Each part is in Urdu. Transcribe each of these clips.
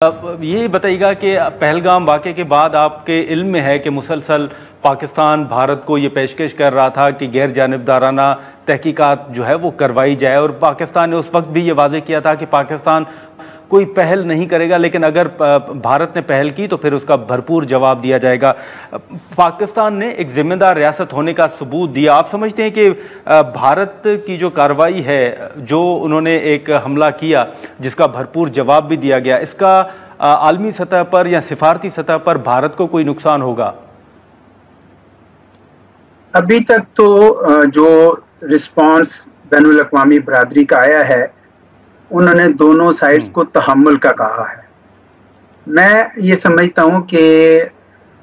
یہ بتائیے گا کہ پہلگام واقعے کے بعد آپ کے علم میں ہے کہ مسلسل پاکستان بھارت کو یہ پیشکش کر رہا تھا کہ غیر جانبدارانہ تحقیقات جو ہے وہ کروائی جائے، اور پاکستان نے اس وقت بھی یہ واضح کیا تھا کہ پاکستان کوئی پہل نہیں کرے گا، لیکن اگر بھارت نے پہل کی تو پھر اس کا بھرپور جواب دیا جائے گا۔ پاکستان نے ایک ذمہ دار ریاست ہونے کا ثبوت دیا۔ آپ سمجھتے ہیں کہ بھارت کی جو کارروائی ہے، جو انہوں نے ایک حملہ کیا جس کا بھرپور جواب بھی دیا گیا، اس کا عالمی سطح پر یا سفارتی سطح پر بھارت کو کوئی نقصان ہوگا؟ ابھی تک تو جو رسپانس بین الاقوامی برادری کا آیا ہے، انہوں نے دونوں سائڈز کو تحمل کا کہا ہے۔ میں یہ سمجھتا ہوں کہ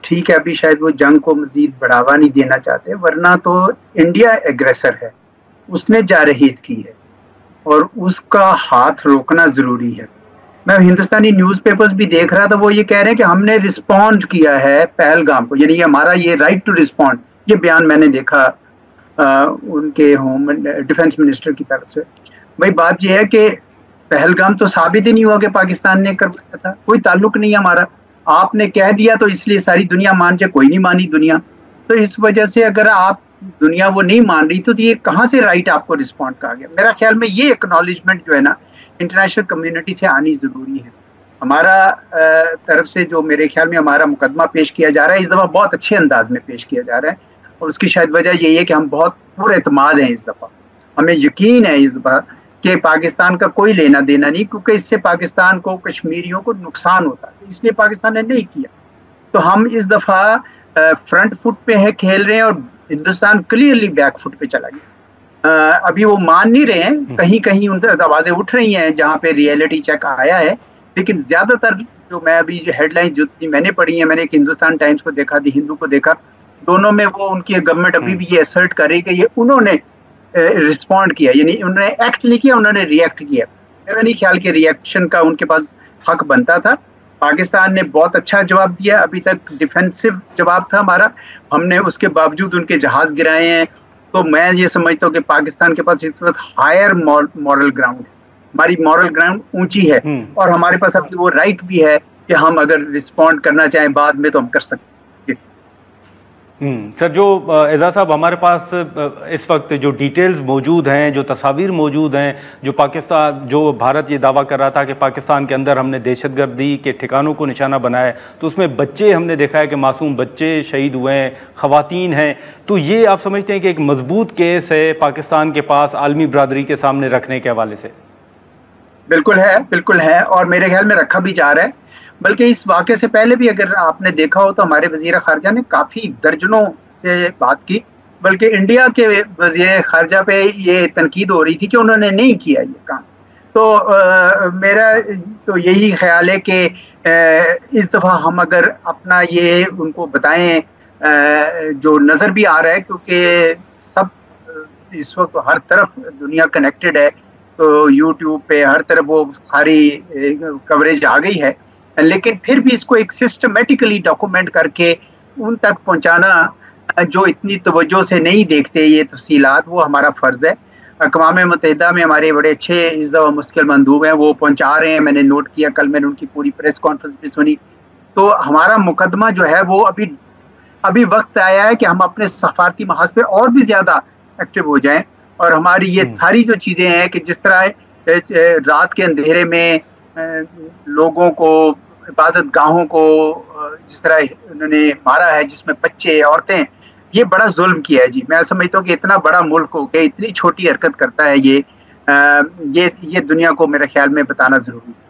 ٹھیک ہے، ابھی شاید وہ جنگ کو مزید بڑھاوا نہیں دینا چاہتے، ورنہ تو انڈیا ایگریسر ہے، اس نے جارحیت کی ہے اور اس کا ہاتھ روکنا ضروری ہے۔ میں ہندوستانی نیوز پیپرز بھی دیکھ رہا تھا، وہ یہ کہہ رہے ہیں کہ ہم نے رسپونڈ کیا ہے پہلگام کو، یعنی ہمارا یہ رائٹ ٹو رسپونڈ، یہ بیان میں نے دیکھا ان کے ہوم ڈیفنس منسٹر کی طرف سے۔ بھائی بات یہ ہے کہ پہلگام تو ثابت ہی نہیں ہوا کہ پاکستان نے کروایا تھا، کوئی تعلق نہیں ہمارا، آپ نے کہہ دیا تو اس لیے ساری دنیا مان جائے، کوئی نہیں مانی دنیا، تو اس وجہ سے اگر آپ دنیا وہ نہیں مان رہی تو یہ کہاں سے رائٹ آپ کو رسپونڈ کہا گیا؟ میرا خیال میں یہ اکنالجمنٹ جو ہے نا انٹرنیشنل کمیونٹی سے آنی ضروری ہے۔ ہمارا طرف سے جو میرے خیال میں ہمارا مقدمہ پیش کیا جا رہا ہے، اس دفعہ بہت اچھے انداز میں پیش کیا جا رہا ہے، اور اس کی شاید وجہ یہی ہے کہ ہم بہت پورے اعتماد ہیں اس دفعہ، ہمیں یقین ہے اس دفعہ کہ پاکستان کا کوئی لینا دینا نہیں، کیونکہ اس سے پاکستان کو، کشمیریوں کو نقصان ہوتا ہے، اس لیے پاکستان نے نہیں کیا۔ تو ہم اس دفعہ فرنٹ فٹ پہ ہے، کھیل رہے ہیں، اور ہندوستان کلیئرلی بیک فٹ پہ چلا گیا۔ ابھی وہ مان نہیں رہے ہیں، کہیں کہیں ان سے آوازیں اٹھ رہی ہیں جہاں پہ ریئلٹی چیک آیا ہے، لیکن زیادہ تر جو میں ابھی جو ہیڈ لائن جو میں نے پڑھی ہیں، میں نے ایک ہندوستان ٹائمز کو دیکھا، دی ہندو کو دیکھا، دونوں میں وہ ان کی گورنمنٹ ابھی بھی یہ اسرٹ کر رہی کہ یہ انہوں نے رسپونڈ کیا، یعنی انہوں نے ایکٹ نہیں کیا، انہوں نے ریئیکٹ کیا۔ میرا نہیں خیال کہ ریئیکشن کا ان کے پاس حق بنتا تھا۔ پاکستان نے بہت اچھا جواب دیا، ابھی تک ڈیفینسو جواب تھا ہمارا، ہم نے اس کے باوجود ان کے جہاز گرائے ہیں، تو میں یہ سمجھتا ہوں کہ پاکستان کے پاس اس وقت ہائر مورل گراؤنڈ ہے، ہماری مورل گراؤنڈ اونچی ہے، اور ہمارے پاس اب وہ رائٹ بھی ہے کہ ہم اگر رسپونڈ کرنا چاہیں بعد میں تو ہم کر سکتے ہیں۔ سر، جو اعزاز صاحب ہمارے پاس اس وقت جو ڈیٹیلز موجود ہیں، جو تصاویر موجود ہیں، جو بھارت یہ دعویٰ کر رہا تھا کہ پاکستان کے اندر ہم نے دہشت گردی کے ٹھکانوں کو نشانہ بنایا ہے، تو اس میں بچے ہم نے دیکھا ہے کہ معصوم بچے شہید ہوئے ہیں، خواتین ہیں، تو یہ آپ سمجھتے ہیں کہ ایک مضبوط کیس ہے پاکستان کے پاس عالمی برادری کے سامنے رکھنے کے حوالے سے؟ بالکل ہے، بالکل ہے، اور میرے خیال میں رکھا بھی جا رہا ہے۔ بلکہ اس واقعے سے پہلے بھی اگر آپ نے دیکھا ہو تو ہمارے وزیر خارجہ نے کافی درجنوں سے بات کی، بلکہ انڈیا کے وزیر خارجہ پہ یہ تنقید ہو رہی تھی کہ انہوں نے نہیں کیا یہ کام۔ تو میرا تو یہی خیال ہے کہ اس دفعہ ہم اگر اپنا یہ ان کو بتائیں، جو نظر بھی آ رہا ہے، کیونکہ سب اس وقت ہر طرف دنیا کنیکٹڈ ہے، تو یوٹیوب پہ ہر طرف وہ ساری کوریج آ گئی ہے، لیکن پھر بھی اس کو ایک سسٹمیٹیکلی ڈاکومنٹ کر کے ان تک پہنچانا، جو اتنی توجہ سے نہیں دیکھتے یہ تفصیلات، وہ ہمارا فرض ہے۔ اقوام متحدہ میں ہمارے بڑے اچھے عزت و مستقل مندوب ہیں، وہ پہنچا رہے ہیں، میں نے نوٹ کیا، کل میں نے ان کی پوری پریس کانفرنس بھی سنی۔ تو ہمارا مقدمہ جو ہے وہ ابھی وقت آیا ہے کہ ہم اپنے سفارتی محاذ پہ اور بھی زیادہ ایکٹیو ہو جائیں، اور ہماری یہ ساری جو چیزیں ہیں کہ جس طرح رات کے اندھیرے میں لوگوں کو، عبادت گاہوں کو جس طرح انہوں نے مارا ہے، جس میں بچے، عورتیں، یہ بڑا ظلم کیا ہے جی۔ میں سمجھتا ہوں کہ اتنا بڑا ملک ہو کہ اتنی چھوٹی حرکت کرتا ہے، یہ دنیا کو میرے خیال میں بتانا ضروری ہے۔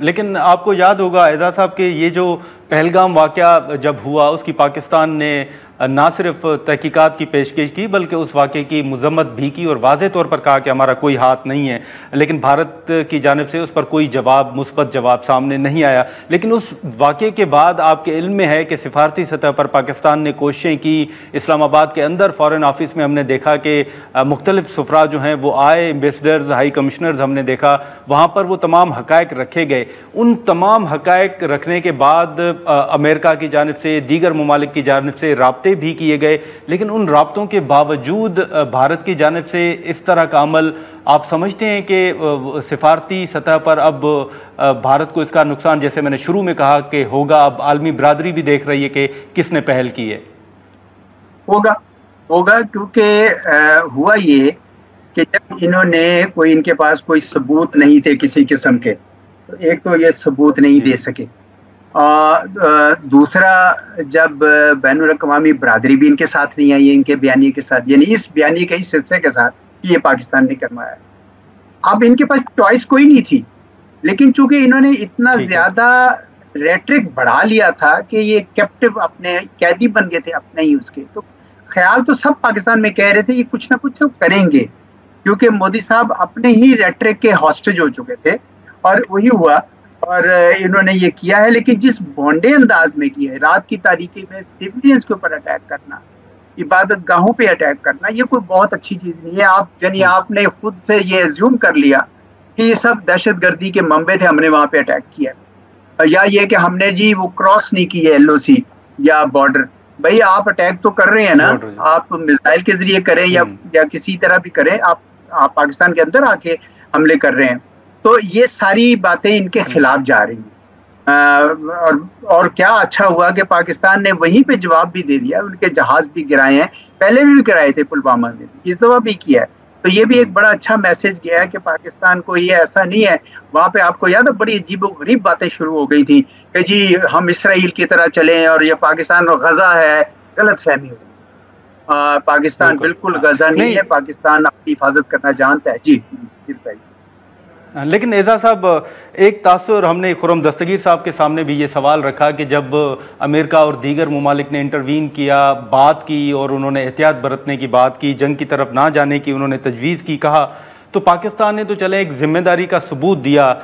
لیکن آپ کو یاد ہوگا اعزاز صاحب کہ یہ جو پہلگام واقعہ جب ہوا، اس کی پاکستان نے نہ صرف تحقیقات کی پیشکش کی بلکہ اس واقعے کی مذمت بھی کی، اور واضح طور پر کہا کہ ہمارا کوئی ہاتھ نہیں ہے، لیکن بھارت کی جانب سے اس پر کوئی مثبت جواب سامنے نہیں آیا۔ لیکن اس واقعے کے بعد آپ کے علم میں ہے کہ سفارتی سطح پر پاکستان نے کوششیں کی، اسلام آباد کے اندر فارن آفس میں ہم نے دیکھا کہ مختلف سفراء جو ہیں وہ آئے، ایمبیسڈرز، ہائی کمشنرز ہم نے دیکھا، وہاں پر وہ تمام حقائق رکھے گئے۔ ان تمام حقائق رکھنے کے بعد امریکہ کی جانب سے، دیگر ممالک کی جانب سے رابطے بھی کیے گئے، لیکن ان رابطوں کے باوجود بھارت کی جانب سے اس طرح کا عمل، آپ سمجھتے ہیں کہ سفارتی سطح پر اب بھارت کو اس کا نقصان، جیسے میں نے شروع میں کہا کہ ہوگا، اب عالمی برادری بھی دیکھ رہی ہے کہ کس نے پہل کی ہے؟ ہوگا کیونکہ ہوا یہ کہ جب انہوں نے ان کے پاس کوئی ثبوت نہیں تھے کسی قسم کے، ایک تو یہ ثبوت نہیں دے سکے، اور دوسرا جب بین الاقوامی برادری بھی ان کے ساتھ نہیں آئی ان کے بیانیے کے ساتھ، یعنی اس بیانیے کے اس حصے کے ساتھ کہ یہ پاکستان نے کروایا، اب ان کے پاس چوائس کوئی نہیں تھی، لیکن چونکہ انہوں نے اتنا زیادہ ریٹرک بڑھا لیا تھا کہ یہ کیپٹیو اپنے قیدی بن گئے تھے اپنے ہی اس کے، تو خیال تو سب پاکستان میں کہہ رہے تھے یہ کچھ نہ کچھ کریں گے، کیونکہ مودی صاحب اپنے ہی ریٹرک کے ہاسٹیج ہو چکے تھے، اور وہی ہوا، اور انہوں نے یہ کیا ہے، لیکن جس بونڈے انداز میں کیا ہے، رات کی تاریکی میں سویلینز کے اوپر اٹیک کرنا، عبادت گاہوں پہ اٹیک کرنا، یہ کوئی بہت اچھی چیز نہیں ہے۔ آپ نے خود سے یہ ایزیوم کر لیا کہ یہ سب دہشت گردی کے منبع تھے، ہم نے وہاں پہ اٹیک کیا، یا یہ کہ ہم نے وہ کراس نہیں کی ہے LOC یا بارڈر۔ بھائی آپ اٹیک تو کر رہے ہیں نا، آپ میزائل کے ذریعے کریں یا کسی طرح بھی کریں، آپ پاکستان کے اندر آ کے حملے کر رہے ہیں، تو یہ ساری باتیں ان کے خلاف جا رہی ہیں۔ اور کیا اچھا ہوا کہ پاکستان نے وہیں پہ جواب بھی دے دیا، ان کے جہاز بھی گرائے ہیں، پہلے بھی گرائے تھے پلوامہ میں، اس دفعہ بھی کیا ہے، تو یہ بھی ایک بڑا اچھا میسج گیا ہے کہ پاکستان کو یہ ایسا نہیں ہے۔ وہاں پہ آپ کو یاد ہے بڑی عجیب و غریب باتیں شروع ہو گئی تھی کہ جی ہم اسرائیل کی طرح چلیں اور یہ پاکستان اور غزہ ہے، غلط فہمی ہوئی، پاکستان بالکل غزہ نہیں ہے، پاکستان اپنی حفاظت کرنا جانتا ہے۔ جی بتائیے۔ لیکن اعزاز صاحب، ایک تاثر ہم نے خرم دستگیر صاحب کے سامنے بھی یہ سوال رکھا کہ جب امریکہ اور دیگر ممالک نے انٹروین کیا، بات کی، اور انہوں نے احتیاط برتنے کی بات کی، جنگ کی طرف نہ جانے کی انہوں نے تجویز کی، کہا، تو پاکستان نے تو چلے ایک ذمہ داری کا ثبوت دیا،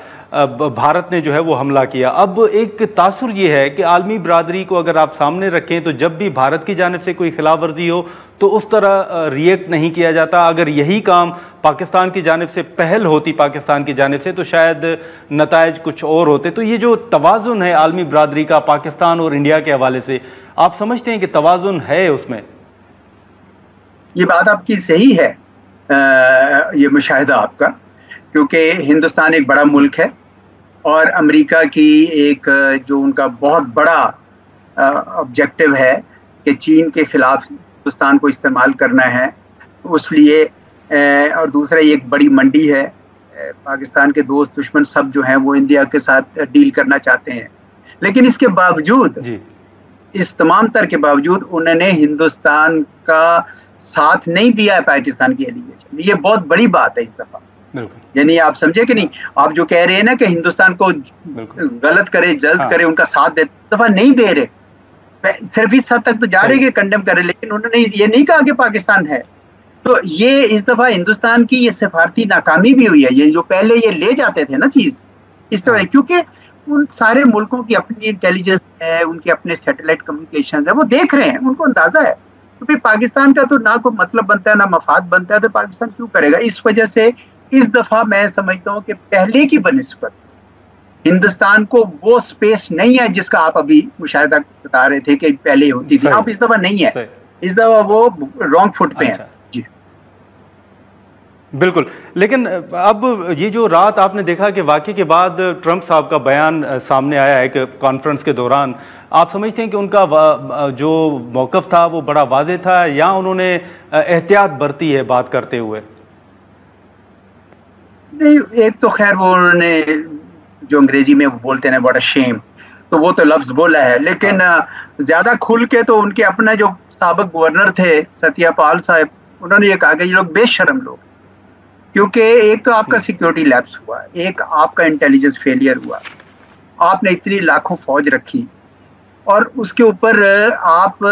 بھارت نے جو ہے وہ حملہ کیا۔ اب ایک تاثر یہ ہے کہ عالمی برادری کو اگر آپ سامنے رکھیں تو جب بھی بھارت کی جانب سے کوئی خلاف ورزی ہو تو اس طرح ریئیکٹ نہیں کیا جاتا۔ اگر یہی کام پاکستان کی جانب سے پہل ہوتی پاکستان کی جانب سے تو شاید نتائج کچھ اور ہوتے۔ تو یہ جو توازن ہے عالمی برادری کا پاکستان اور انڈیا کے حوالے سے، آپ سمجھتے ہیں کہ توازن ہے اس میں؟ یہ بات آپ کی صحیح ہے، یہ مشاہدہ آپ کا، کیونکہ ہندوستان ایک بڑا ملک ہے، اور امریکہ کی ایک جو ان کا بہت بڑا آبجیکٹو ہے کہ چین کے خلاف ہندوستان کو استعمال کرنا ہے، اس لیے، اور دوسرا یہ ایک بڑی منڈی ہے، پاکستان کے دوست دشمن سب جو ہیں وہ انڈیا کے ساتھ ڈیل کرنا چاہتے ہیں، لیکن اس کے باوجود، اس تمام تر کے باوجود انہوں نے ہندوستان کا ساتھ نہیں دیا ہے پاکستان کی ایلیگیشن۔ یہ بہت بڑی بات ہے اس دفعہ، یعنی آپ سمجھے کہ نہیں، آپ جو کہہ رہے ہیں نا کہ ہندوستان کو غلط کرے، جلد کرے، ان کا ساتھ دے، دفعہ نہیں دے رہے، صرف اس حد تک تو جا رہے کہ کنڈم کرے، لیکن انہوں نے یہ نہیں کہا کہ پاکستان ہے۔ تو یہ اس دفعہ ہندوستان کی یہ سفارتی ناکامی بھی ہوئی ہے، یہ جو پہلے یہ لے جاتے تھے نا چیز اس طرح، کیونکہ ان سارے ملکوں کی اپنی انٹیلیجنس ہے، ان کے اپنے سیٹلائٹ کمیونیکیشن ہے، وہ دیکھ رہے ہیں، ان کو اندازہ ہے، تو پھر پاکستان کا تو نہ کوئی مطلب بنتا ہے نہ مفاد بنتا ہے، تو پاکستان کیوں کرے گا؟ اس وجہ سے اس دفعہ میں سمجھتا ہوں کہ پہلے کی بنسبت ہندوستان کو وہ سپیس نہیں ہے جس کا آپ ابھی مشاہدہ بتا رہے تھے کہ پہلے ہوتی تھی، اب اس دفعہ نہیں ہے، اس دفعہ وہ رانگ فٹ پہ ہیں۔ جی بالکل، لیکن اب یہ جو رات آپ نے دیکھا کہ واقعے کے بعد ٹرمپ صاحب کا بیان سامنے آیا ہے کہ کانفرنس کے دوران، آپ سمجھتے ہیں کہ ان کا جو موقف تھا وہ بڑا واضح تھا یا انہوں نے احتیاط برتی ہے بات کرتے ہوئے؟ نہیں، ایک تو خیر وہ انہوں نے جو انگریزی میں بولتے ہیں بڑا شیم، تو وہ تو لفظ بولا ہے، لیکن زیادہ کھل کے تو ان کے اپنا جو سابق گورنر تھے ستیہ پال صاحب، انہوں نے یہ کہا کہ یہ لوگ بے شرم لوگ، کیونکہ ایک تو آپ کا سیکیورٹی لیپس ہوا، ایک آپ کا انٹیلیجنس فیلئر ہوا، آپ نے اتنی لاکھوں فوج رکھی، اور اس کے اوپر آپ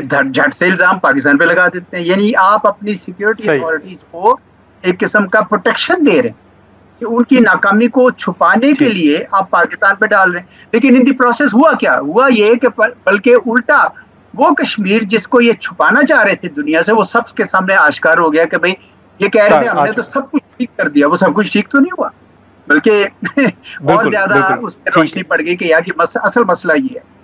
جھٹ سے الزام پاکستان پہ لگا دیتے ہیں، یعنی آپ اپنی سیکیورٹی اتھارٹیز کو ایک قسم کا پروٹیکشن دے رہے ہیں کہ ان کی ناکامی کو چھپانے کے لیے آپ پاکستان پہ ڈال رہے ہیں، لیکن ان دی پروسیس ہوا کیا؟ ہوا یہ کہ بلکہ الٹا وہ کشمیر جس کو یہ چھپانا چاہ رہے تھے دنیا سے، وہ سب کے سامنے آشکار ہو گیا کہ بھئی یہ کہہ رہے تھے ہم نے تو سب کچھ ٹھیک کر دیا، وہ سب کچھ ٹھیک تو نہیں ہوا، بلکہ اور زیادہ اس پہ روشنی پڑ گئی کہ یار یہ اصل مسئلہ یہ ہے.